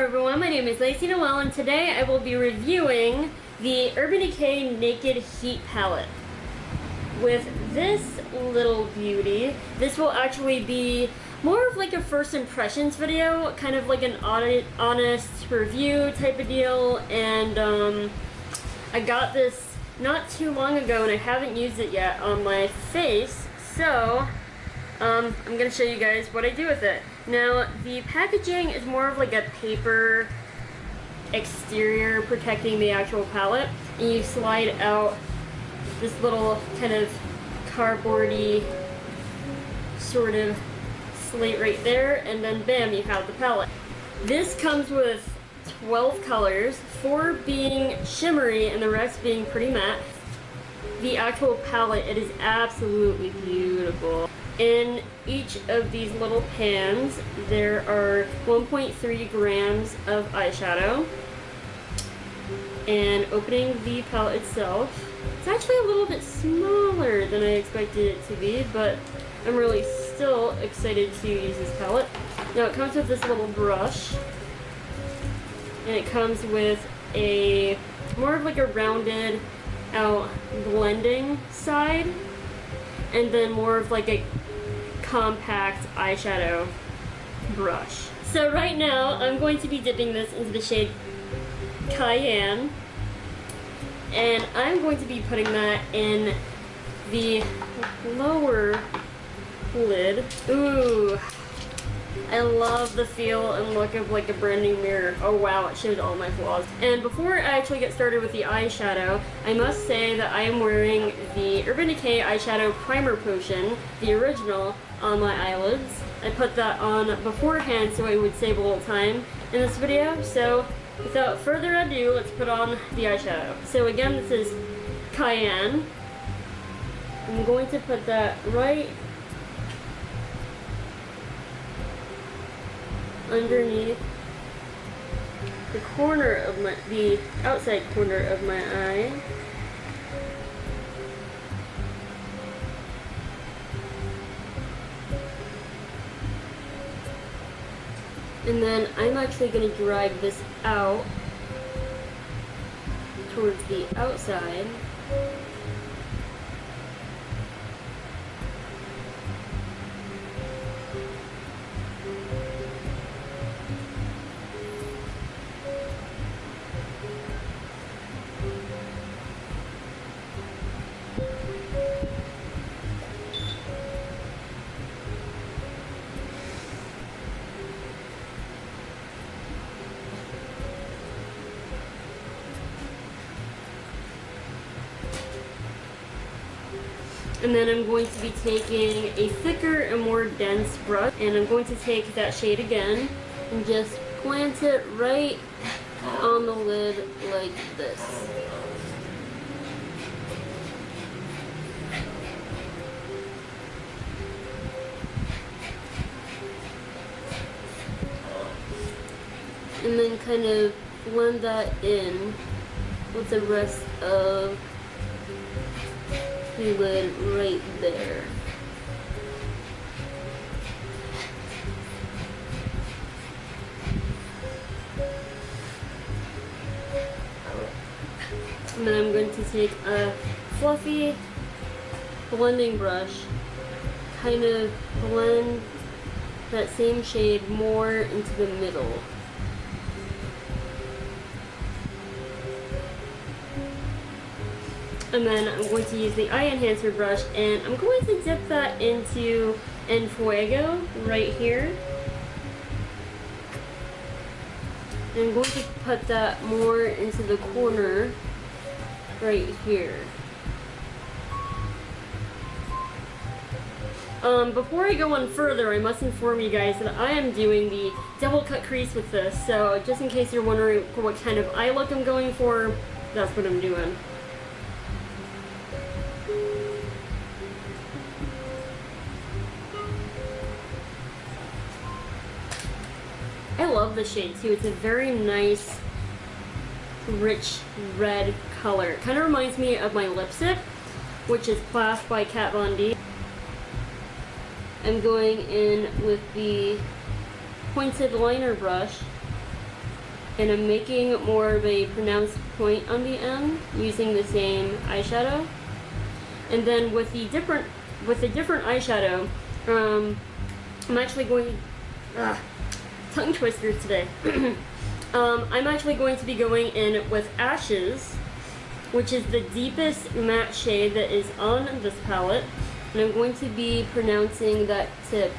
everyone, my name is Lacey Noel, and today I will be reviewing the Urban Decay Naked Heat Palette. With this little beauty, this will actually be more of like a first impressions video, kind of like an honest review type of deal, and I got this not too long ago and I haven't used it yet on my face, so I'm going to show you guys what I do with it. Now, the packaging is more of like a paper exterior protecting the actual palette, and you slide out this little kind of cardboardy sort of slate right there, and then bam, you have the palette. This comes with 12 colors, 4 being shimmery and the rest being pretty matte. The actual palette, it is absolutely beautiful. In each of these little pans, there are 1.3 grams of eyeshadow. And opening the palette itself, it's actually a little bit smaller than I expected it to be, but I'm really still excited to use this palette. Now it comes with this little brush, and it comes with a more of like a rounded out blending side, and then more of like a compact eyeshadow brush. So right now I'm going to be dipping this into the shade Cayenne, and I'm going to be putting that in the lower lid. Ooh, I love the feel and look of like a brand new mirror. Oh wow, it shows all my flaws. And before I actually get started with the eyeshadow, I must say that I am wearing the Urban Decay Eyeshadow Primer Potion, the original, on my eyelids. I put that on beforehand so I would save a little time in this video. So without further ado, let's put on the eyeshadow. So again, this is Cayenne. I'm going to put that right underneath the corner of the outside corner of my eye. And then I'm actually going to drag this out towards the outside. And then I'm going to be taking a thicker and more dense brush, and I'm going to take that shade again and just plant it right on the lid like this. And then kind of blend that in with the rest of the lid right there. And then I'm going to take a fluffy blending brush, kind of blend that same shade more into the middle. And then I'm going to use the eye enhancer brush, and I'm going to dip that into En Fuego right here. And I'm going to put that more into the corner right here. Before I go on further, I must inform you guys that I am doing the double cut crease with this, so just in case you're wondering what kind of eye look I'm going for, that's what I'm doing. I love the shade too. It's a very nice, rich red color. It kind of reminds me of my lipstick, which is Class by Kat Von D. I'm going in with the pointed liner brush And I'm making more of a pronounced point on the end using the same eyeshadow. And then with the different eyeshadow, I'm actually going tongue twisters today. I'm actually going to be going in with Ashes, which is the deepest matte shade that is on this palette, and I'm going to be pronouncing that tip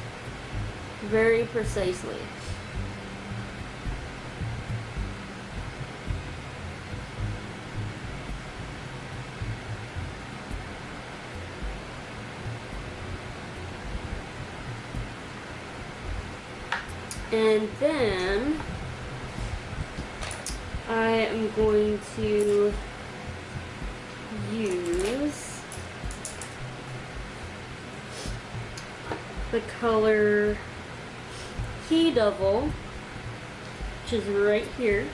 very precisely. And then I am going to use the color He Devil, which is right here.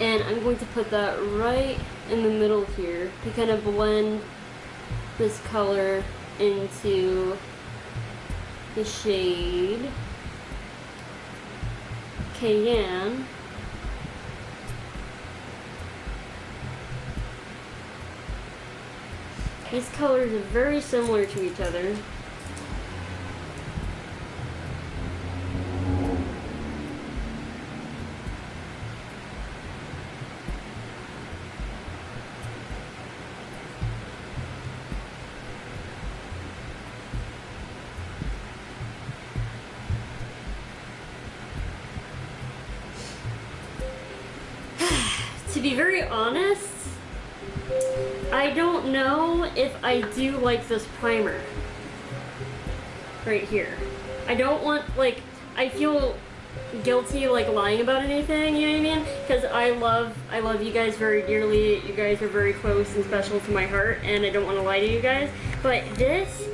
And I'm going to put that right in the middle here to kind of blend this color into the shade Cayenne. These colors are very similar to each other. To be very honest, I don't know if I do like this primer right here. I don't want, like, I feel guilty like lying about anything, you know what I mean? Because I love you guys very dearly. You guys are very close and special to my heart, and I don't want to lie to you guys. But this,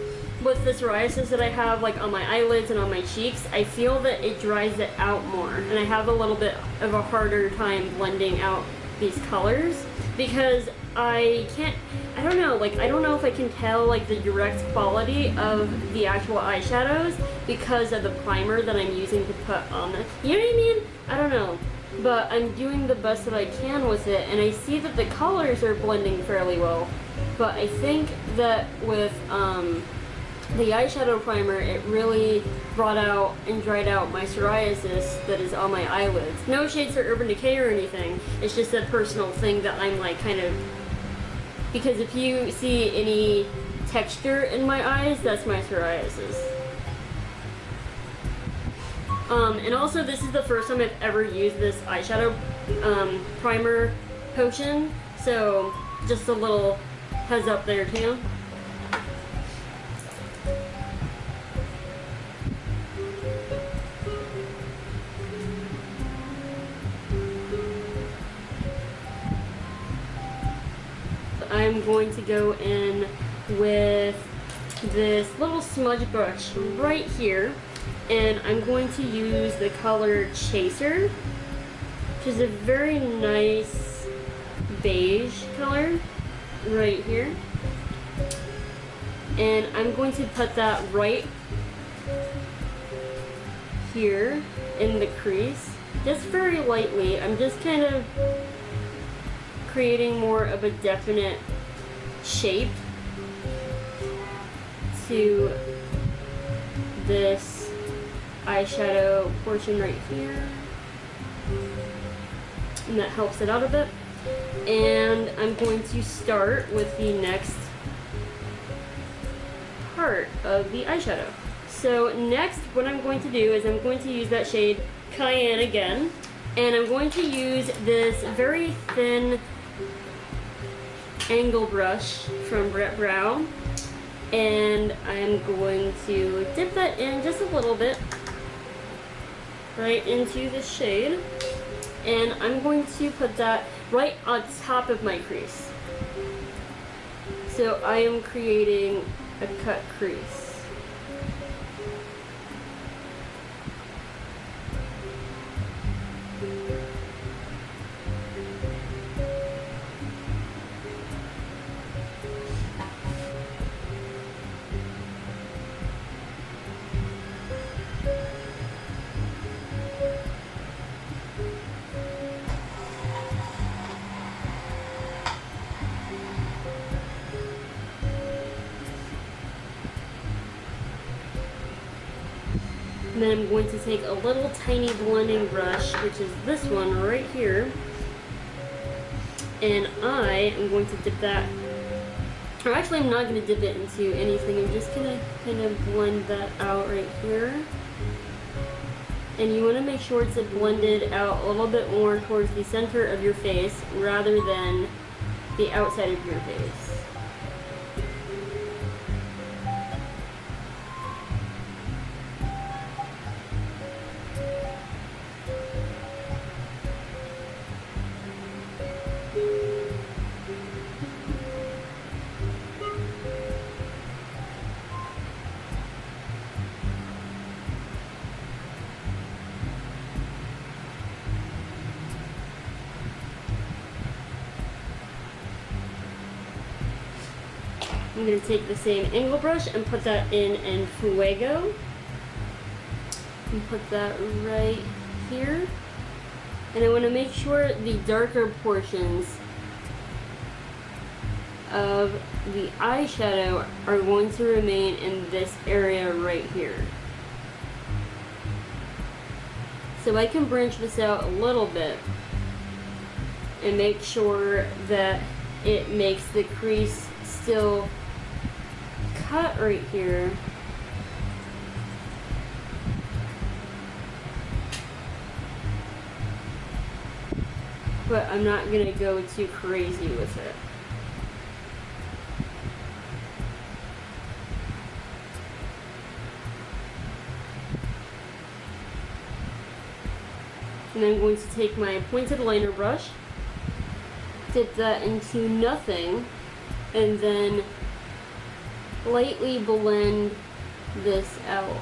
with the psoriasis that I have like on my eyelids and on my cheeks, I feel that it dries it out more, and I have a little bit of a harder time blending out these colors because I don't know if I can tell like the direct quality of the actual eyeshadows because of the primer that I'm using to put on it. You know what I mean? I don't know. But I'm doing the best that I can with it, and I see that the colors are blending fairly well. But I think that with the eyeshadow primer, it really brought out and dried out my psoriasis that is on my eyelids. No shades for Urban Decay or anything. It's just a personal thing that I'm like kind of... Because if you see any texture in my eyes, that's my psoriasis. And also, this is the first time I've ever used this eyeshadow primer potion, so just a little heads up there too. I'm going to go in with this little smudge brush right here, and I'm going to use the color Chaser, which is a very nice beige color right here. And I'm going to put that right here in the crease, just very lightly. I'm just kind of creating more of a definite shape to this eyeshadow portion right here, and that helps it out a bit. And I'm going to start with the next part of the eyeshadow. So next, what I'm going to do is I'm going to use that shade Cayenne again, and I'm going to use this very thin angle brush from Brett Brow, and I'm going to dip that in just a little bit right into the shade, and I'm going to put that right on top of my crease. So I am creating a cut crease. And then I'm going to take a little tiny blending brush, which is this one right here, and I am going to dip that, or actually I'm not going to dip it into anything, I'm just going to kind of blend that out right here. And you want to make sure it's blended out a little bit more towards the center of your face rather than the outside of your face. I'm going to take the same angle brush and put that in Fuego. And put that right here. And I want to make sure the darker portions of the eyeshadow are going to remain in this area right here. So I can branch this out a little bit and make sure that it makes the crease still cut right here. But I'm not going to go too crazy with it. And I'm going to take my pointed liner brush, dip that into nothing, and then lightly blend this out.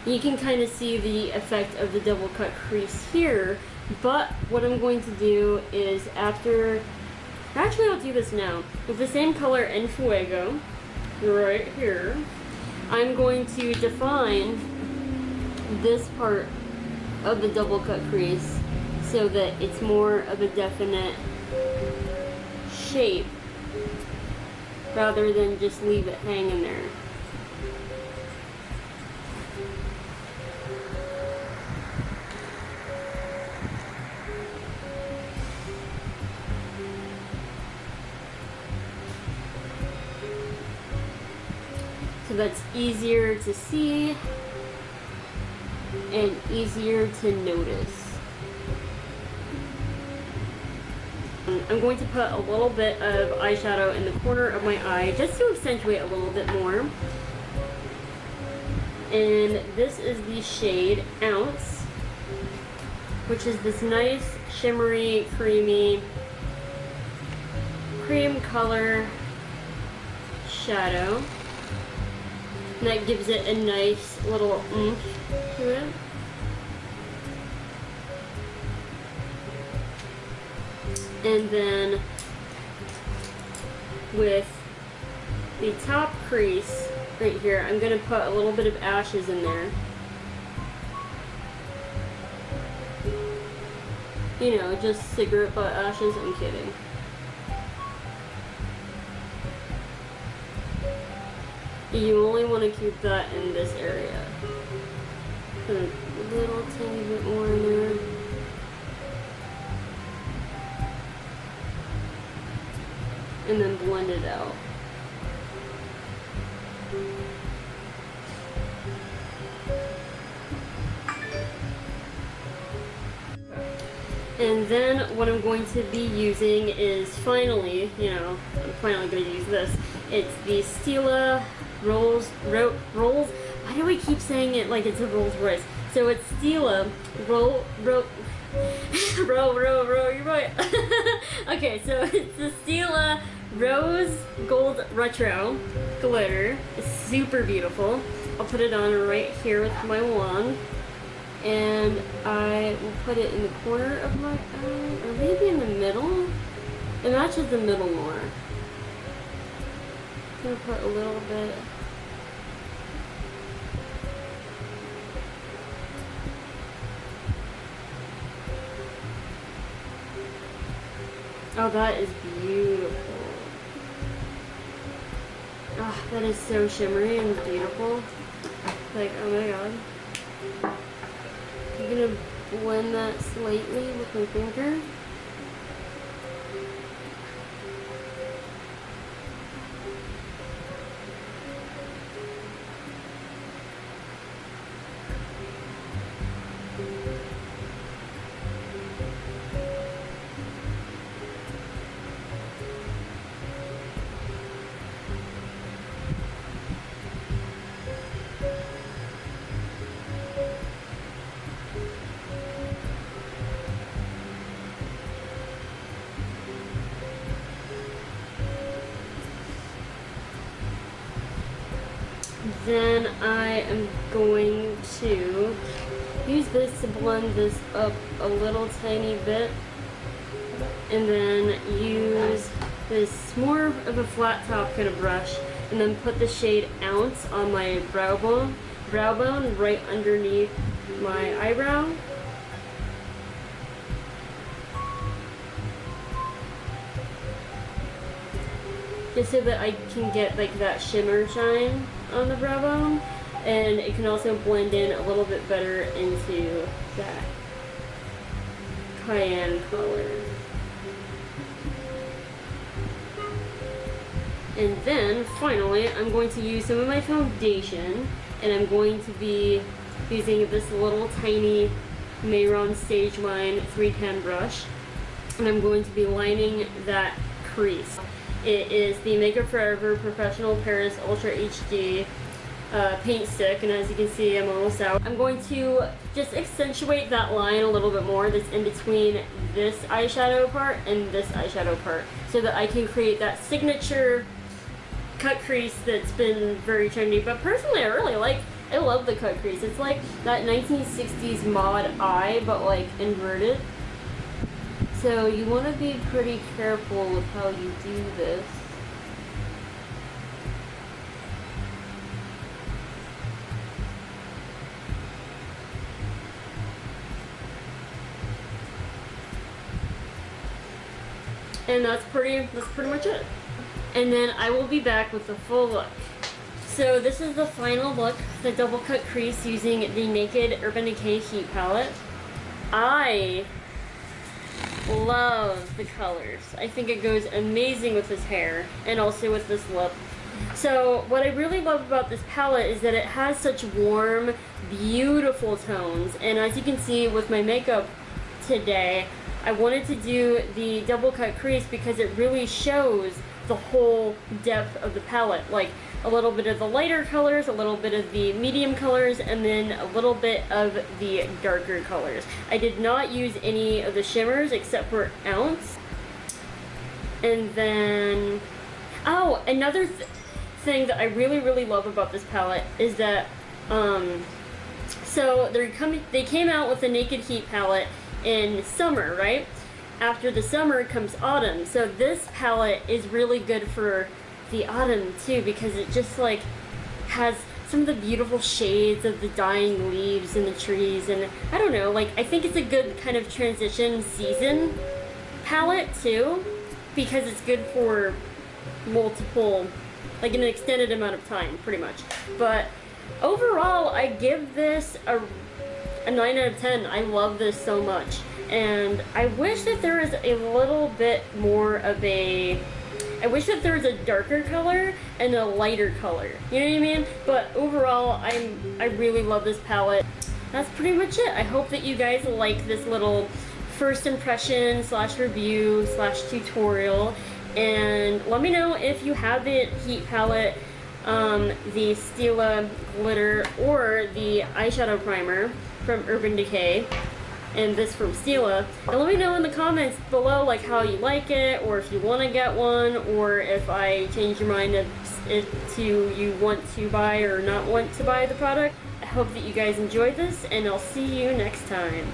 You can kind of see the effect of the double cut crease here, but what I'm going to do is actually I'll do this now. With the same color in Fuego, right here, I'm going to define this part of the double cut crease so that it's more of a definite shape rather than just leave it hanging there. So that's easier to see and easier to notice. I'm going to put a little bit of eyeshadow in the corner of my eye just to accentuate a little bit more. And this is the shade Ounce, which is this nice shimmery, creamy, cream color shadow. And that gives it a nice little oomph to it. And then with the top crease right here, I'm going to put a little bit of ashes in there. You know, just cigarette butt ashes. I'm kidding. You only want to keep that in this area. Put a little tiny bit more in there. And then blend it out. And then what I'm going to be using is finally, I'm finally going to use this. It's the Stila Rolls. Why do I keep saying it like it's a Rolls Royce? So it's Stila roll, you're right. Okay, so it's the Stila Rose Gold Retro Glitter. It's super beautiful. I'll put it on right here with my wand. And I will put it in the corner of my eye, or maybe in the middle. It matches the middle more. I'm gonna put a little bit. Oh, that is beautiful. Ah, that is so shimmery and beautiful. Like, oh my god. I'm gonna blend that slightly with my finger. Then I am going to use this to blend this up a little tiny bit, and then use this more of a flat top kind of brush, and then put the shade Ounce on my brow bone right underneath my eyebrow. Just so that I can get like that shimmer shine on the brow bone, and it can also blend in a little bit better into that cayenne color. And then finally I'm going to use some of my foundation, and I'm going to be using this little tiny Mayron Stage Line 310 brush, and I'm going to be lining that crease. It is the Makeup Forever Professional Paris Ultra HD paint stick, and as you can see, I'm almost out. I'm going to just accentuate that line a little bit more that's in between this eyeshadow part and this eyeshadow part, so that I can create that signature cut crease that's been very trendy. But personally, I love the cut crease. It's like that 1960s mod eye, but like inverted. So you want to be pretty careful with how you do this. And that's pretty much it. And then I will be back with the full look. So this is the final look, the double cut crease using the Naked Urban Decay Heat Palette. I love the colors. I think it goes amazing with this hair and also with this lip. So what I really love about this palette is that it has such warm, beautiful tones. And as you can see with my makeup today, I wanted to do the double cut crease because it really shows the whole depth of the palette. Like a little bit of the lighter colors, a little bit of the medium colors, and then a little bit of the darker colors. I did not use any of the shimmers except for Ounce. And then, oh, another thing that I really love about this palette is that, so they came out with the Naked Heat palette in summer, right? After the summer comes autumn. So this palette is really good for the autumn too, because it just like has some of the beautiful shades of the dying leaves and the trees, and I don't know, like I think it's a good kind of transition season palette too, because it's good for multiple, like an extended amount of time pretty much. But overall I give this a 9 out of 10. I love this so much, and I wish that there was a little bit more of a, I wish that there was a darker color and a lighter color. You know what I mean? But overall, I really love this palette. That's pretty much it. I hope that you guys like this little first impression / review / tutorial. And let me know if you have the Heat palette, the Stila glitter, or the eyeshadow primer from Urban Decay. and this from Stila. And let me know in the comments below like how you like it, or if you want to get one, or if I change your mind if to you want to buy or not want to buy the product. I hope that you guys enjoyed this, and I'll see you next time.